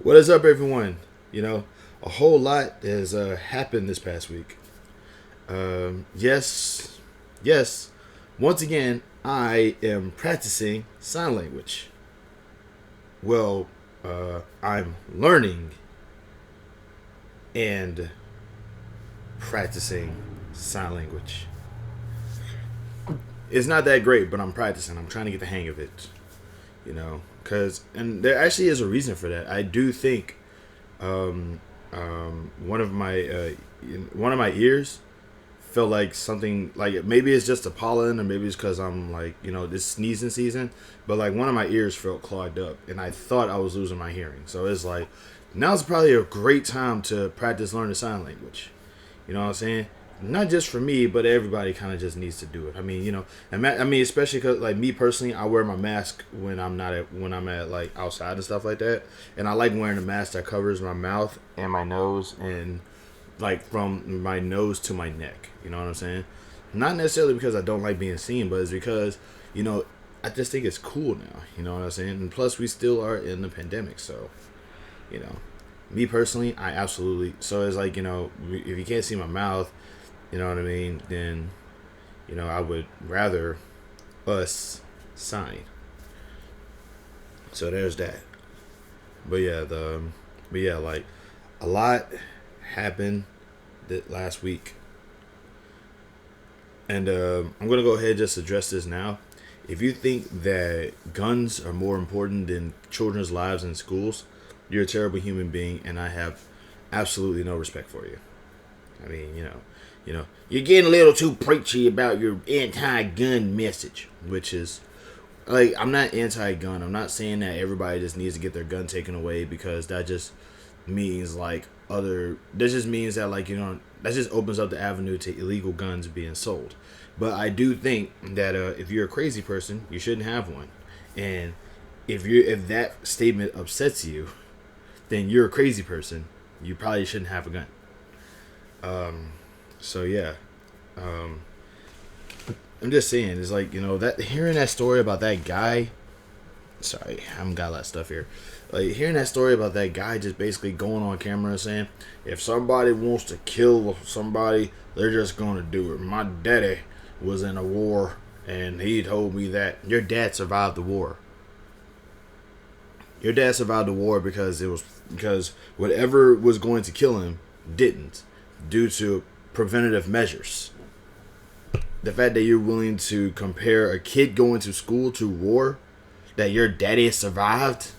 What is up, everyone? A whole lot has happened this past week. Yes, yes. Once again, I am practicing sign language. Well, I'm learning and practicing sign language. It's not that great, but I'm practicing. I'm trying to get the hang of it. And there actually is a reason for that. I do think um, one of my ears felt like something, like maybe it's just the pollen, or maybe it's because I'm like, this sneezing season, but like one of my ears felt clogged up and I thought I was losing my hearing. So it's like now's probably a great time to practice learning sign language. You know what I'm saying? Not just for me, but everybody kind of just needs to do it. I mean, especially because like me personally, I wear my mask when I'm at like outside and stuff like that, and I like wearing a mask that covers my mouth and my nose and like from my nose to my neck. You know what I'm saying? Not necessarily because I don't like being seen, but it's because you know I just think it's cool now. You know what I'm saying? And plus, we still are in the pandemic, so you know, me personally, I absolutely. So it's like if you can't see my mouth, you know what I mean, then I would rather us sign. So there's that. But yeah, like a lot happened that last week. And I'm gonna go ahead and just address this now. If you think that guns are more important than children's lives in schools, you're a terrible human being, and I have absolutely no respect for you. I mean, you're getting a little too preachy about your anti-gun message, which is like, I'm not anti-gun. I'm not saying that everybody just needs to get their gun taken away, because that just means like other. That just means that like that just opens up the avenue to illegal guns being sold. But I do think that if you're a crazy person, you shouldn't have one. And if that statement upsets you, then you're a crazy person. You probably shouldn't have a gun. So yeah, um, I'm just saying, it's like that hearing that story about that guy. Sorry, I haven't got a lot of stuff here. Like hearing that story about that guy just basically going on camera and saying, if somebody wants to kill somebody, they're just gonna do it. My daddy was in a war, and he told me that your dad survived the war. Your dad survived the war because whatever was going to kill him didn't, due to preventative measures. The fact that you're willing to compare a kid going to school to war that your daddy survived,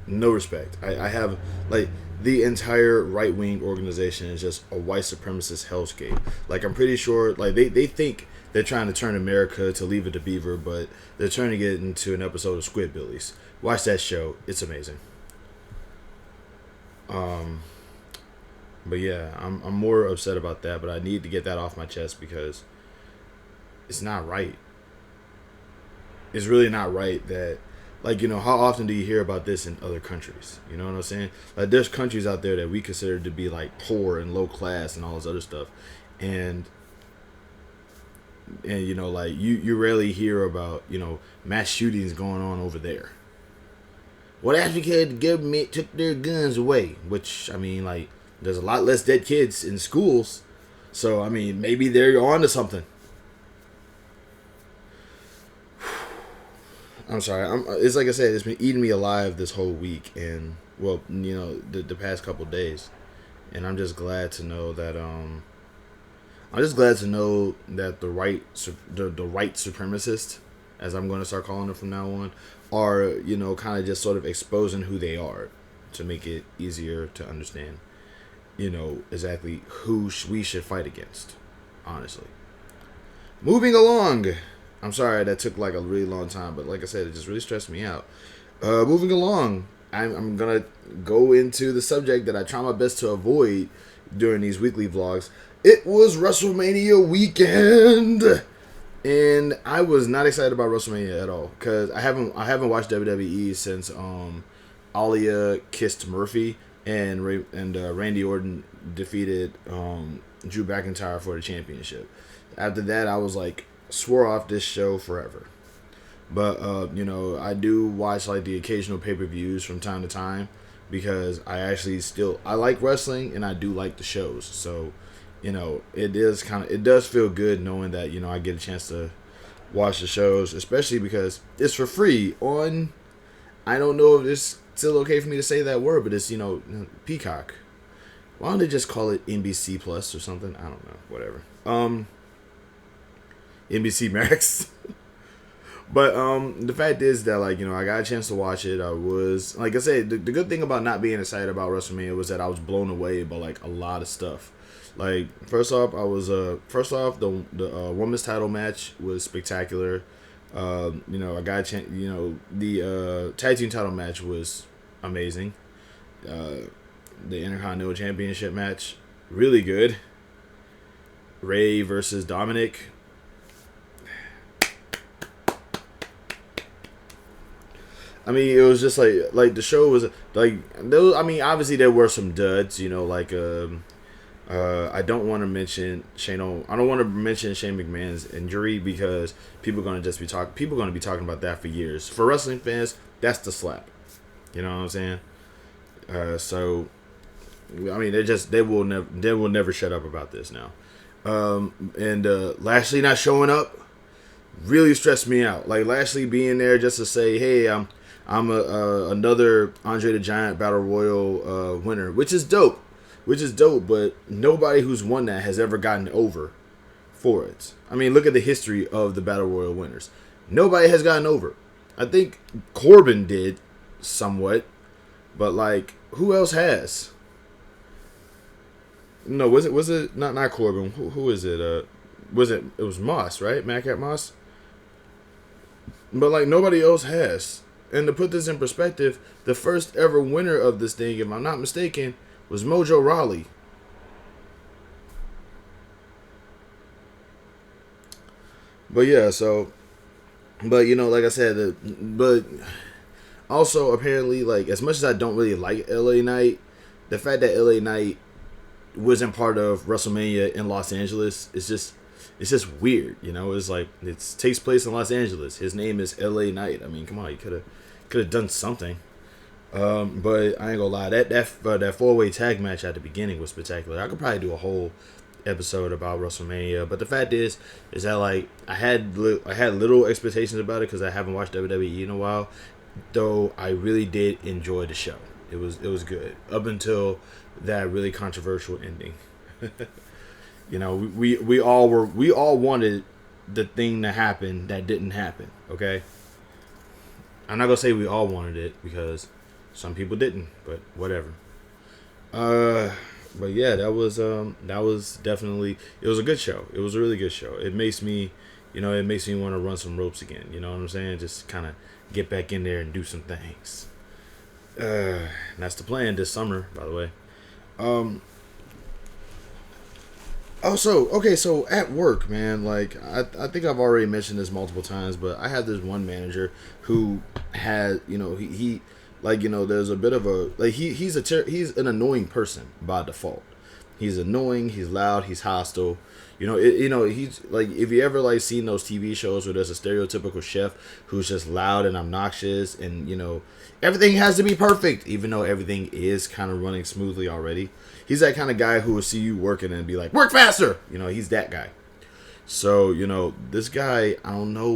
no respect. I have like the entire right wing organization is just a white supremacist hellscape. Like I'm pretty sure like they think they're trying to turn America to Leave It to Beaver, but they're turning it into an episode of Squidbillies. Watch that show; it's amazing. Um, but yeah, I'm more upset about that, but I need to get that off my chest because it's not right. It's really not right that, like, how often do you hear about this in other countries? You know what I'm saying? Like there's countries out there that we consider to be like poor and low class and all this other stuff, and like you rarely hear about mass shootings going on over there. Well, that's because the government took their guns away, which I mean, like, there's a lot less dead kids in schools, so I mean maybe they're on to something. I'm sorry. It's like I said. It's been eating me alive this whole week, and well, the past couple days, and I'm just glad to know that the right supremacists, as I'm going to start calling them from now on, are kind of just sort of exposing who they are, to make it easier to understand, exactly who we should fight against. Honestly, moving along. I'm sorry that took like a really long time, but like I said, it just really stressed me out. Moving along, I'm gonna go into the subject that I try my best to avoid during these weekly vlogs. It was WrestleMania weekend, and I was not excited about WrestleMania at all because I haven't watched WWE since Alia kissed Murphy and Randy Orton defeated Drew McIntyre for the championship. After that, I was like swore off this show forever. But I do watch like the occasional pay-per-views from time to time because I like wrestling and I do like the shows. So, it does feel good knowing that, I get a chance to watch the shows, especially because it's for free on, I don't know if it's still okay for me to say that word, but it's, Peacock. Why don't they just call it NBC Plus or something? I don't know. Whatever. NBC Max. But the fact is that, like, I got a chance to watch it. I was, like I said, the good thing about not being excited about WrestleMania was that I was blown away by like a lot of stuff. Like, first off, the women's title match was spectacular. I got a chance. The tag team title match was amazing. The Intercontinental Championship match, really good. Ray versus Dominic. I mean, it was just like the show was like obviously there were some duds, I don't want to mention Shane McMahon's injury because people are going to be talking about that for years. For wrestling fans, that's the slap. You know what I'm saying? So I mean, they will never shut up about this now. And Lashley not showing up really stressed me out. Like, Lashley being there just to say, "Hey, I'm another Andre the Giant Battle Royal winner," which is dope. But nobody who's won that has ever gotten over for it. I mean, look at the history of the Battle Royal winners. Nobody has gotten over. I think Corbin did somewhat, but like, who else has? No, was it not Corbin? Who is it? It was Moss, right? Madcap Moss. But like, nobody else has. And to put this in perspective, the first ever winner of this thing, if I'm not mistaken, was Mojo Rawley. But yeah, like I said, but also apparently, like, as much as I don't really like LA Knight, the fact that LA Knight wasn't part of WrestleMania in Los Angeles is just weird. It's like, it takes place in Los Angeles. His name is LA Knight. I mean, come on, you could have done something. But I ain't gonna lie, that 4-way tag match at the beginning was spectacular. I could probably do a whole episode about WrestleMania, but the fact is that, like, I had little expectations about it because I haven't watched WWE in a while. Though I really did enjoy the show. It was good up until that really controversial ending. We all wanted the thing to happen that didn't happen. Okay, I'm not gonna say we all wanted it because some people didn't, but whatever. But yeah, that was definitely, it was a good show. It was a really good show. It makes me want to run some ropes again. You know what I'm saying? Just kind of get back in there and do some things. And that's the plan this summer, by the way. So at work, man, like, I think I've already mentioned this multiple times, but I have this one manager who had, he there's a bit of a, like, he's an annoying person by default. He's annoying, he's loud, he's hostile. He's like, if you ever like seen those TV shows where there's a stereotypical chef who's just loud and obnoxious, and everything has to be perfect, even though everything is kind of running smoothly already. He's that kind of guy who will see you working and be like, "Work faster!" He's that guy. So this guy, I don't know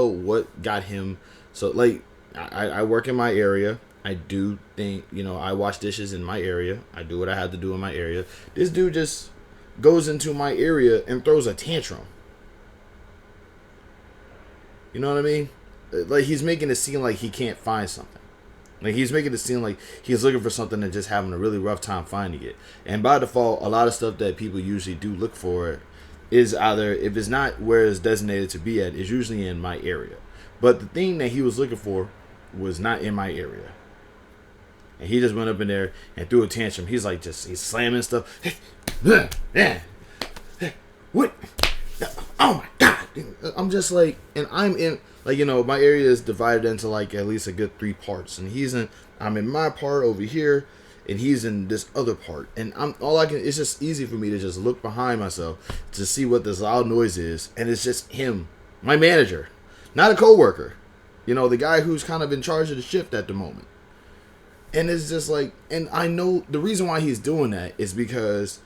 what got him. So, like, I work in my area. I do think, I wash dishes in my area. I do what I have to do in my area. This dude just goes into my area and throws a tantrum. You know what I mean? Like, he's making it seem like he can't find something. Like, he's making it seem like he's looking for something and just having a really rough time finding it. And by default, a lot of stuff that people usually do look for is either, if it's not where it's designated to be at, is usually in my area. But the thing that he was looking for was not in my area. And he just went up in there and threw a tantrum. He's like, he's slamming stuff. What? Oh my God. I'm just like, and I'm in, like, my area is divided into like at least a good 3 parts. And I'm in my part over here, and he's in this other part. And it's just easy for me to just look behind myself to see what this loud noise is. And it's just him, my manager. Not a coworker. You know, the guy who's kind of in charge of the shift at the moment. And it's just like, and I know the reason why he's doing that is because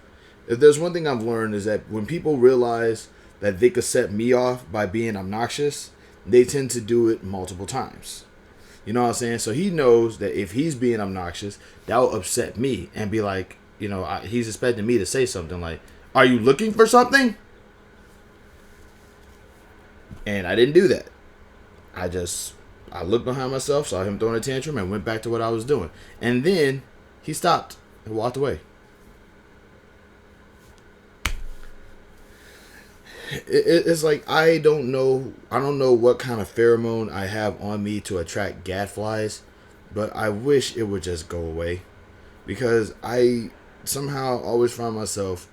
if there's one thing I've learned is that when people realize that they could set me off by being obnoxious, they tend to do it multiple times. You know what I'm saying? So he knows that if he's being obnoxious, that will upset me and be like, you know, he's expecting me to say something like, "Are you looking for something?" And I didn't do that. I looked behind myself, saw him throwing a tantrum, and went back to what I was doing. And then he stopped and walked away. It's like I don't know what kind of pheromone I have on me to attract gadflies, but I wish it would just go away, because I somehow always find myself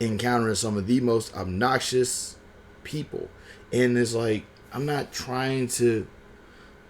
encountering some of the most obnoxious people, and it's like I'm not trying to.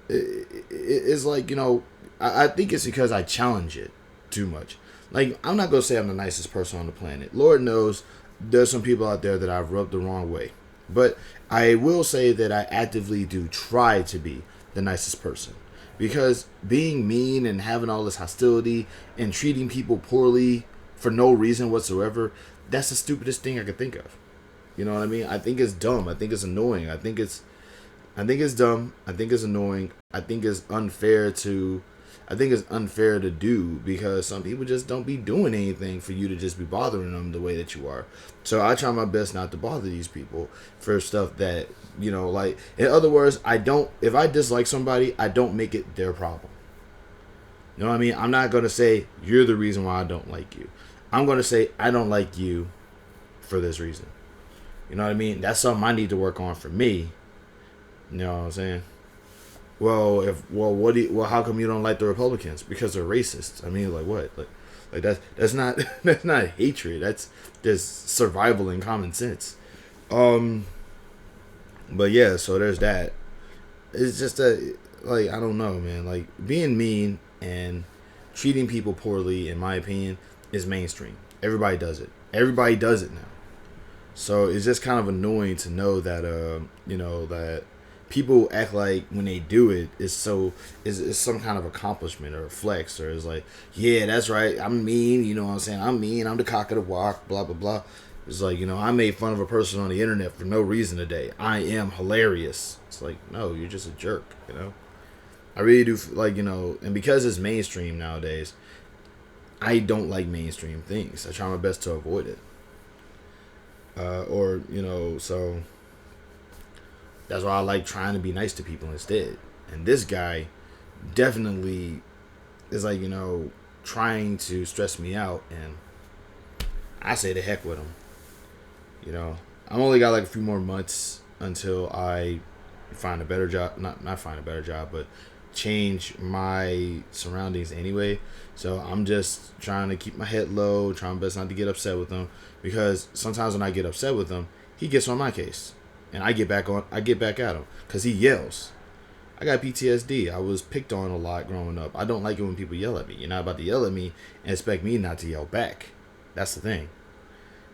It's like, you know, I think it's because I challenge it too much. Like, I'm not gonna say I'm the nicest person on the planet. Lord knows there's some people out there that I've rubbed the wrong way. But I will say that I actively do try to be the nicest person. Because being mean and having all this hostility and treating people poorly for no reason whatsoever, that's the stupidest thing I could think of. You know what I mean? I think it's dumb. I think it's annoying. I think it's dumb. I think it's annoying. I think it's unfair to do, because some people just don't be doing anything for you to just be bothering them the way that you are. So I try my best not to bother these people for stuff that, you know, like, in other words, if I dislike somebody, I don't make it their problem. You know what I mean? I'm not going to say you're the reason why I don't like you. I'm going to say I don't like you for this reason. You know what I mean? That's something I need to work on for me. You know what I'm saying? How come you don't like the Republicans? Because they're racist. I mean, like what? Like that's not that's not hatred. That's just survival and common sense. But yeah, so there's that. It's just like, I don't know, man. Like, being mean and treating people poorly, in my opinion, is mainstream. Everybody does it. Everybody does it now. So it's just kind of annoying to know that that people act like when they do it, it's some kind of accomplishment or a flex, or it's like, yeah, that's right, I'm mean, you know what I'm saying? I'm mean, I'm the cock of the walk, blah, blah, blah. It's like, you know, I made fun of a person on the internet for no reason today. I am hilarious. It's like, no, you're just a jerk, you know? I really do, like, you know, and because it's mainstream nowadays, I don't like mainstream things. I try my best to avoid it. So that's why I like trying to be nice to people instead. And this guy definitely is, like, you know, trying to stress me out, and I say the heck with him. You know, I'm only got like a few more months until I find a better job. Not find a better job, but change my surroundings anyway. So I'm just trying to keep my head low, trying best not to get upset with him, because sometimes when I get upset with him, he gets on my case, and I get back at him because he yells. I got PTSD. I was picked on a lot growing up. I don't like it when people yell at me. You're not about to yell at me and expect me not to yell back. That's the thing.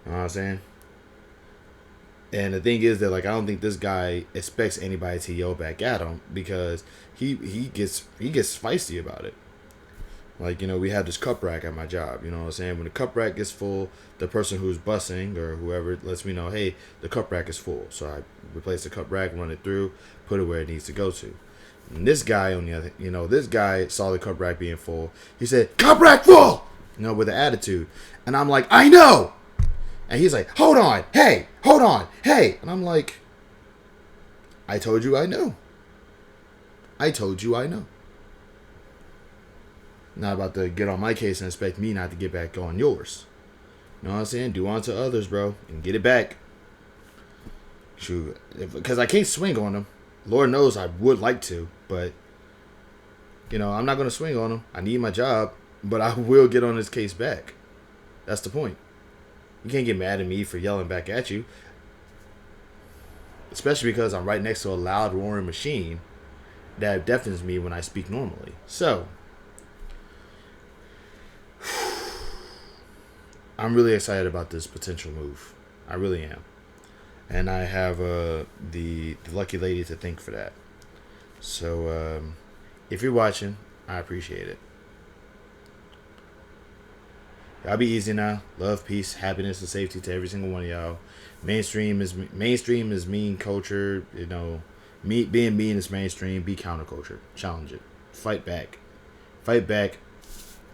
You know what I'm saying? And the thing is that, like, I don't think this guy expects anybody to yell back at him, because he gets feisty about it. Like, you know, we have this cup rack at my job. You know what I'm saying? When the cup rack gets full, the person who's bussing or whoever lets me know, hey, the cup rack is full. So I replace the cup rack, run it through, put it where it needs to go to. And this guy, on the other, you know, this guy saw the cup rack being full. He said, "Cup rack full!" You know, with an attitude. And I'm like, "I know!" And he's like, "Hold on, hey, hold on, hey." And I'm like, I told you I know. I told you I know. Not about to get on my case and expect me not to get back on yours. You know what I'm saying? Do unto others, bro, and get it back. Shoot, because I can't swing on them. Lord knows I would like to, but, you know, I'm not going to swing on him. I need my job, but I will get on his case back. That's the point. You can't get mad at me for yelling back at you, especially because I'm right next to a loud roaring machine that deafens me when I speak normally. So I'm really excited about this potential move. I really am. and I have the lucky lady to thank for that. So if you're watching, I appreciate it. Y'all be easy now. Love, peace, happiness, and safety to every single one of y'all. Mainstream is mean culture. You know, being mean is mainstream. Be counterculture. Challenge it. Fight back. Fight back.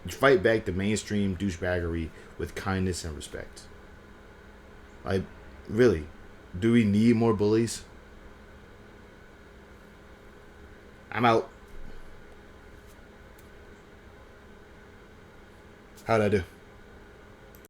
Fight back the mainstream douchebaggery with kindness and respect. Like, really, do we need more bullies? I'm out. How'd I do?